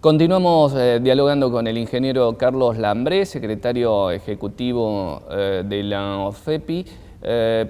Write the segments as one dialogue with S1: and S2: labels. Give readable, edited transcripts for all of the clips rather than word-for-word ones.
S1: Continuamos dialogando con el ingeniero Carlos Lambré, secretario ejecutivo de la OFEPI,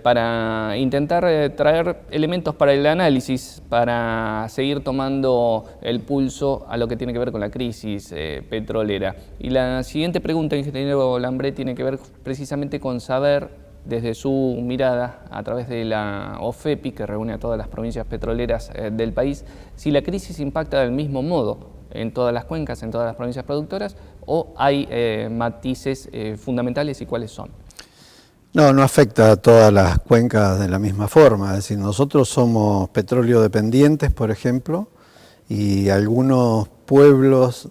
S1: para intentar traer elementos para el análisis, para seguir tomando el pulso a lo que tiene que ver con la crisis petrolera. Y la siguiente pregunta, ingeniero Lambré, tiene que ver precisamente con saber, desde su mirada a través de la OFEPI, que reúne a todas las provincias petroleras del país, si la crisis impacta del mismo modo en todas las cuencas, en todas las provincias productoras, o hay matices fundamentales y cuáles son.
S2: No afecta a todas las cuencas de la misma forma. Es decir, nosotros somos petróleo dependientes, por ejemplo, y algunos pueblos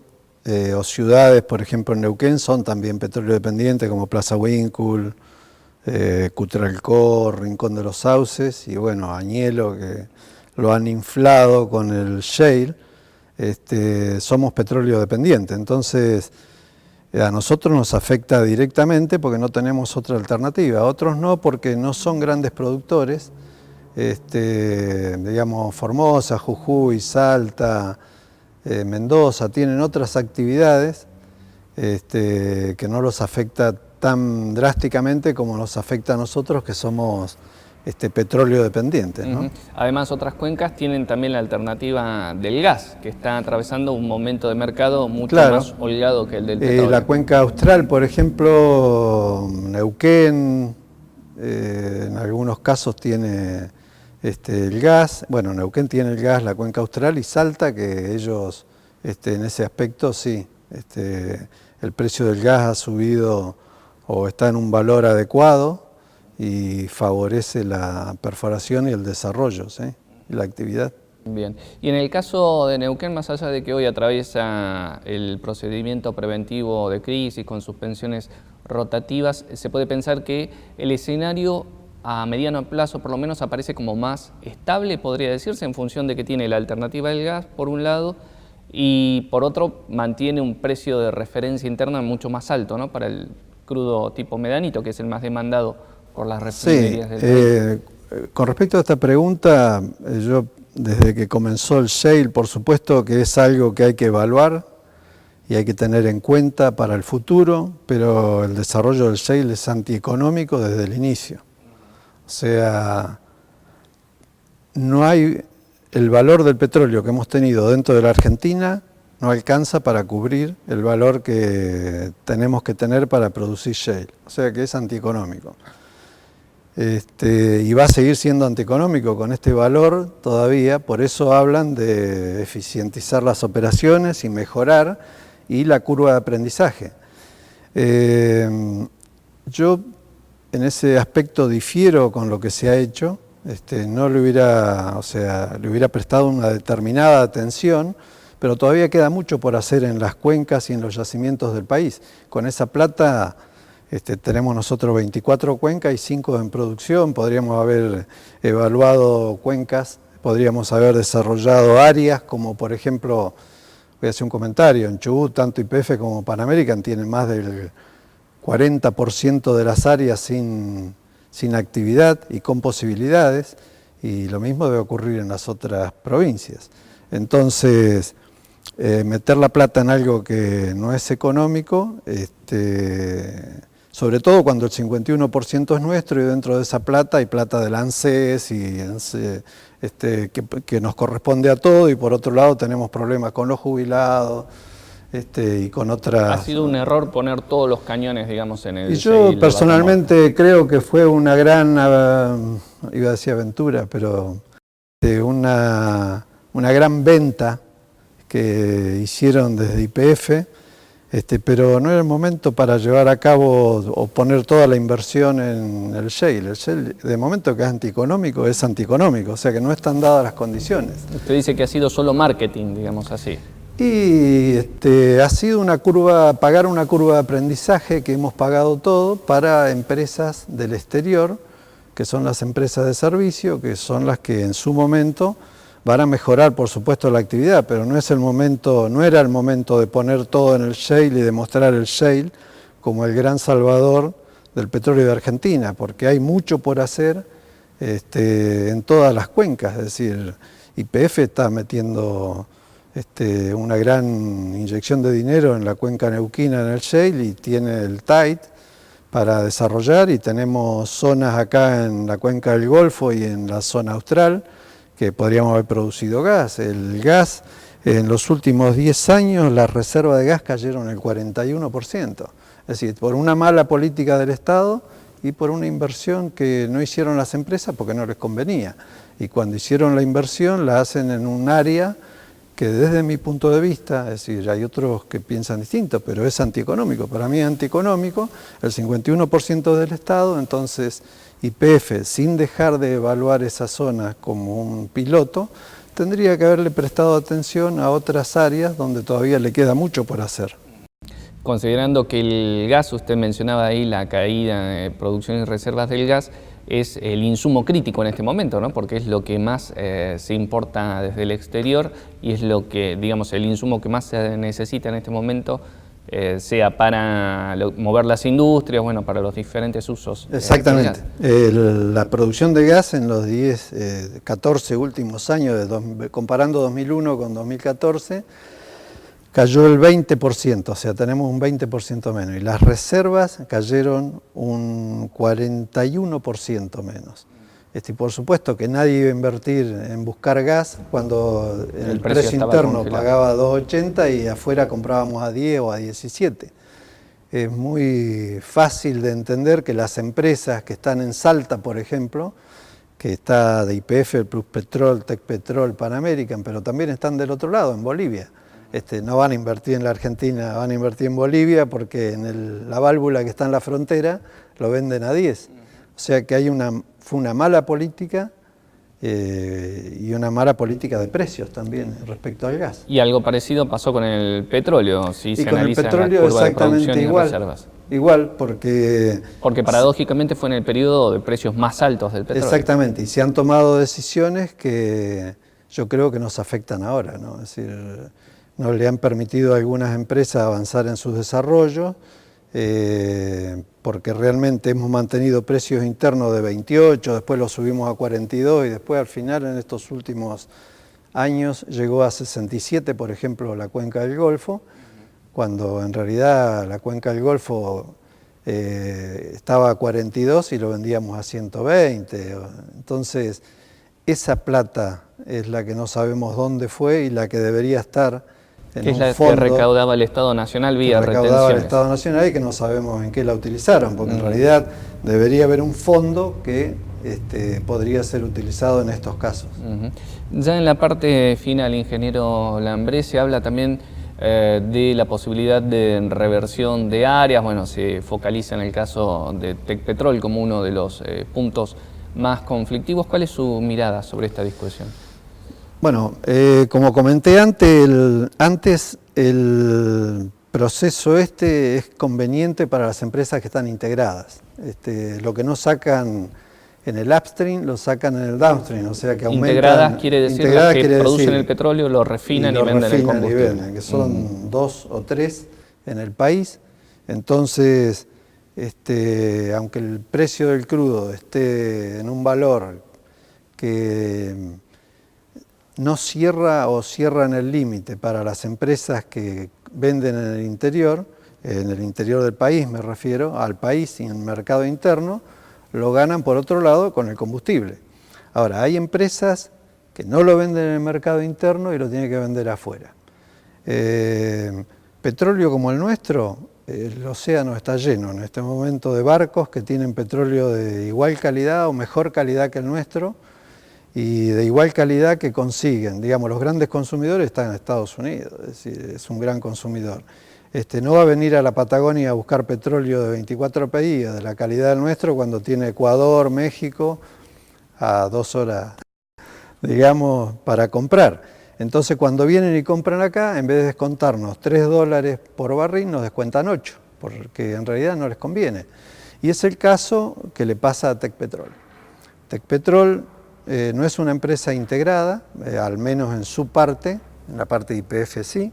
S2: o ciudades, por ejemplo en Neuquén, son también petróleo dependientes, como Plaza Huíncul, Cutralcó, Rincón de los Sauces, y bueno, Añelo, que lo han inflado con el shale. Somos petróleo dependiente, entonces a nosotros nos afecta directamente porque no tenemos otra alternativa, a otros no, porque no son grandes productores, digamos Formosa, Jujuy, Salta, Mendoza, tienen otras actividades que no los afecta tan drásticamente como nos afecta a nosotros, que somos petróleo dependiente, ¿no?
S1: Además, otras cuencas tienen también la alternativa del gas, que está atravesando un momento de mercado mucho más holgado que el del petróleo.
S2: La cuenca austral, por ejemplo, Neuquén, en algunos casos tiene el gas. Bueno, Neuquén tiene el gas, la cuenca austral, y Salta, que ellos en ese aspecto sí, el precio del gas ha subido o está en un valor adecuado y favorece la perforación y el desarrollo, ¿sí? Y la actividad.
S1: Bien. Y en el caso de Neuquén, más allá de que hoy atraviesa el procedimiento preventivo de crisis con suspensiones rotativas, se puede pensar que el escenario a mediano plazo por lo menos aparece como más estable, podría decirse, en función de que tiene la alternativa del gas por un lado y por otro mantiene un precio de referencia interna mucho más alto, ¿no? Para el crudo tipo medanito, que es el más demandado por las refinerías del país.
S2: Con respecto a esta pregunta, yo desde que comenzó el shale, por supuesto que es algo que hay que evaluar y hay que tener en cuenta para el futuro, pero el desarrollo del shale es antieconómico desde el inicio. O sea, no hay el valor del petróleo que hemos tenido dentro de la Argentina, no alcanza para cubrir el valor que tenemos que tener para producir shale. O sea que es antieconómico. Y va a seguir siendo antieconómico con este valor todavía, por eso hablan de eficientizar las operaciones y mejorar, y la curva de aprendizaje. Yo en ese aspecto difiero con lo que se ha hecho, no le hubiera prestado una determinada atención, pero todavía queda mucho por hacer en las cuencas y en los yacimientos del país. Con esa plata tenemos nosotros 24 cuencas y 5 en producción. Podríamos haber evaluado cuencas, podríamos haber desarrollado áreas como, por ejemplo, voy a hacer un comentario, en Chubut tanto YPF como Pan American tienen más del 40% de las áreas sin actividad y con posibilidades, y lo mismo debe ocurrir en las otras provincias. Entonces, meter la plata en algo que no es económico, sobre todo cuando el 51% es nuestro y dentro de esa plata hay plata del ANSES que nos corresponde a todo, y por otro lado tenemos problemas con los jubilados y con otras...
S1: ¿Ha sido un error poner todos los cañones, digamos, en el...
S2: Y yo personalmente creo que fue una gran, iba a decir aventura, pero una gran venta que hicieron desde YPF, pero no era el momento para llevar a cabo o poner toda la inversión en el shale. El shale, de momento que es antieconómico, o sea que no están dadas las condiciones.
S1: Usted dice que ha sido solo marketing, digamos así.
S2: Y ha sido pagar una curva de aprendizaje que hemos pagado todo para empresas del exterior, que son las empresas de servicio, que son las que en su momento van a mejorar, por supuesto, la actividad, pero no era el momento de poner todo en el shale y de mostrar el shale como el gran salvador del petróleo de Argentina, porque hay mucho por hacer en todas las cuencas. Es decir, YPF está metiendo una gran inyección de dinero en la cuenca neuquina, en el shale, y tiene el tight para desarrollar, y tenemos zonas acá en la cuenca del Golfo y en la zona austral que podríamos haber producido gas. El gas, en los últimos 10 años, las reservas de gas cayeron el 41%. Es decir, por una mala política del Estado y por una inversión que no hicieron las empresas porque no les convenía. Y cuando hicieron la inversión la hacen en un área que desde mi punto de vista, es decir, hay otros que piensan distinto, pero es antieconómico. Para mí es antieconómico, el 51% del Estado, entonces YPF, sin dejar de evaluar esa zona como un piloto, tendría que haberle prestado atención a otras áreas donde todavía le queda mucho por hacer.
S1: Considerando que el gas, usted mencionaba ahí la caída de producción y reservas del gas, es el insumo crítico en este momento, ¿no? Porque es lo que más se importa desde el exterior y es lo que, digamos, el insumo que más se necesita en este momento, sea para mover las industrias, bueno, para los diferentes usos.
S2: Exactamente. La producción de gas en los 14 últimos años, comparando 2001 con 2014, cayó el 20%, o sea, tenemos un 20% menos. Y las reservas cayeron un 41% menos. Y por supuesto que nadie iba a invertir en buscar gas cuando el precio interno pagaba 2,80 y afuera comprábamos a 10 o a 17. Es muy fácil de entender que las empresas que están en Salta, por ejemplo, que está de YPF, el Pluspetrol, Tecpetrol, Pan American, pero también están del otro lado, en Bolivia. No van a invertir en la Argentina, van a invertir en Bolivia porque en la válvula que está en la frontera lo venden a 10. O sea que fue una mala política y una mala política de precios también respecto al gas.
S1: Y algo parecido pasó con el petróleo, si se analiza la curva
S2: exactamente
S1: de producción
S2: igual,
S1: y reservas.
S2: Igual, porque
S1: paradójicamente fue en el periodo de precios más altos del petróleo.
S2: Exactamente, y se han tomado decisiones que yo creo que nos afectan ahora, ¿no? Es decir, no le han permitido a algunas empresas avanzar en sus desarrollos, porque realmente hemos mantenido precios internos de 28, después los subimos a 42 y después al final en estos últimos años llegó a 67, por ejemplo, la cuenca del Golfo, cuando en realidad la cuenca del Golfo estaba a 42 y lo vendíamos a 120. Entonces, esa plata es la que no sabemos dónde fue y la que debería estar en
S1: es la que recaudaba el Estado Nacional vía retenciones. Recaudaba el
S2: Estado Nacional y que no sabemos en qué la utilizaron, porque en realidad debería haber un fondo que podría ser utilizado en estos casos.
S1: Ya en la parte final, ingeniero Lambré, se habla también de la posibilidad de reversión de áreas. Bueno, se focaliza en el caso de Tecpetrol como uno de los puntos más conflictivos. ¿Cuál es su mirada sobre esta discusión?
S2: Bueno, como comenté antes, el proceso es conveniente para las empresas que están integradas. Lo que no sacan en el upstream, lo sacan en el downstream, o sea que aumentan.
S1: Integradas quiere decir las que producen el petróleo, lo refinan y venden el combustible.
S2: Que son 2 o 3 en el país. Entonces, aunque el precio del crudo esté en un valor que no cierra o cierra en el límite para las empresas que venden en el interior del país me refiero, al país y en el mercado interno, lo ganan por otro lado con el combustible. Ahora, hay empresas que no lo venden en el mercado interno y lo tienen que vender afuera. Petróleo como el nuestro, el océano está lleno en este momento de barcos que tienen petróleo de igual calidad o mejor calidad que el nuestro, y de igual calidad que consiguen. Digamos, los grandes consumidores están en Estados Unidos, es decir, es un gran consumidor. No va a venir a la Patagonia a buscar petróleo de 24 PI de la calidad del nuestro cuando tiene Ecuador, México, a 2 horas, digamos, para comprar. Entonces, cuando vienen y compran acá, en vez de descontarnos $3 por barril, nos descuentan 8, porque en realidad no les conviene. Y es el caso que le pasa a Tecpetrol. Tecpetrol no es una empresa integrada, al menos en su parte, en la parte de YPF sí.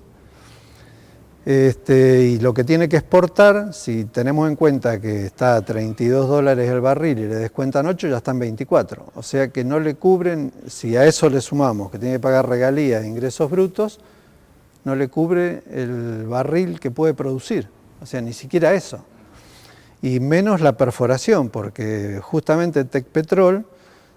S2: Y lo que tiene que exportar, si tenemos en cuenta que está a $32 el barril y le descuentan 8, ya están 24. O sea que no le cubren, si a eso le sumamos que tiene que pagar regalías e ingresos brutos, no le cubre el barril que puede producir, o sea, ni siquiera eso. Y menos la perforación, porque justamente Tecpetrol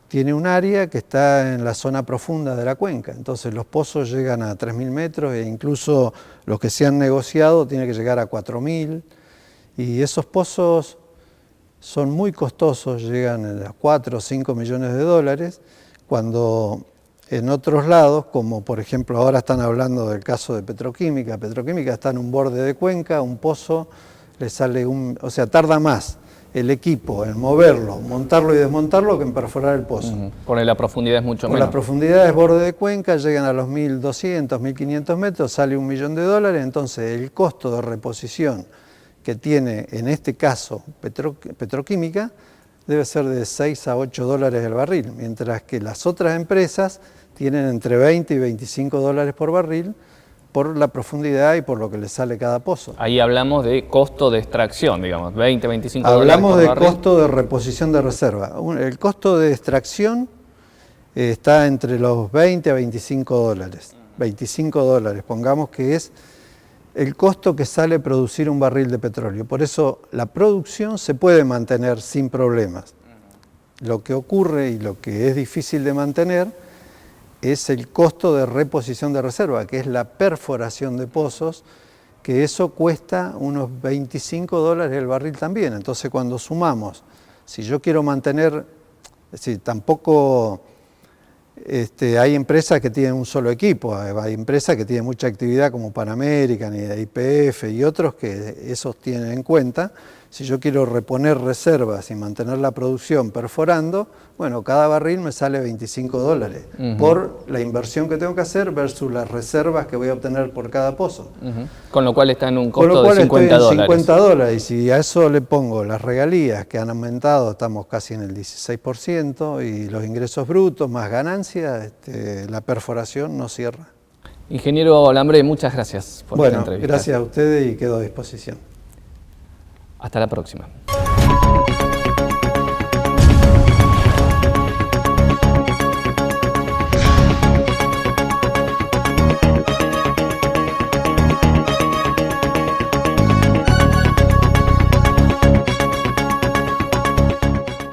S2: tiene un área que está en la zona profunda de la cuenca, entonces los pozos llegan a 3.000 metros e incluso los que se han negociado tienen que llegar a 4.000, y esos pozos son muy costosos, llegan a 4 o 5 millones de dólares, cuando en otros lados, como por ejemplo ahora están hablando del caso de Petroquímica, Petroquímica está en un borde de cuenca, un pozo, le sale o sea, tarda más el equipo en moverlo, montarlo y desmontarlo que en perforar el pozo.
S1: Porque la profundidad es mucho
S2: Con
S1: menos.
S2: la profundidad es borde de cuenca, llegan a los 1.200, 1.500 metros, sale $1 millón, entonces el costo de reposición que tiene en este caso Petroquímica debe ser de 6 a 8 dólares el barril, mientras que las otras empresas tienen entre 20 y 25 dólares por barril por la profundidad y por lo que le sale cada pozo.
S1: Ahí hablamos de costo de extracción, digamos, 20, 25 dólares por
S2: Hablamos de
S1: barril.
S2: costo de reposición de reserva. El costo de extracción está entre los 20 a 25 dólares. 25 dólares, pongamos que es el costo que sale producir un barril de petróleo. Por eso la producción se puede mantener sin problemas. Lo que ocurre y lo que es difícil de mantener es el costo de reposición de reserva, que es la perforación de pozos, que eso cuesta unos 25 dólares el barril también. Entonces cuando sumamos, si yo quiero mantener, es decir, tampoco hay empresas que tienen un solo equipo, hay empresas que tienen mucha actividad como Pan American y YPF y otros que esos tienen en cuenta. Si yo quiero reponer reservas y mantener la producción perforando, bueno, cada barril me sale 25 dólares por la inversión que tengo que hacer versus las reservas que voy a obtener por cada pozo.
S1: Con lo cual está en un
S2: Con lo
S1: costo
S2: cual
S1: de 50
S2: estoy en
S1: dólares.
S2: 50 dólares, y si a eso le pongo las regalías que han aumentado, estamos casi en el 16%, y los ingresos brutos más ganancias, la perforación no cierra.
S1: Ingeniero Lambré, muchas gracias por esta entrevista.
S2: Gracias a ustedes y quedo a disposición.
S1: Hasta la próxima.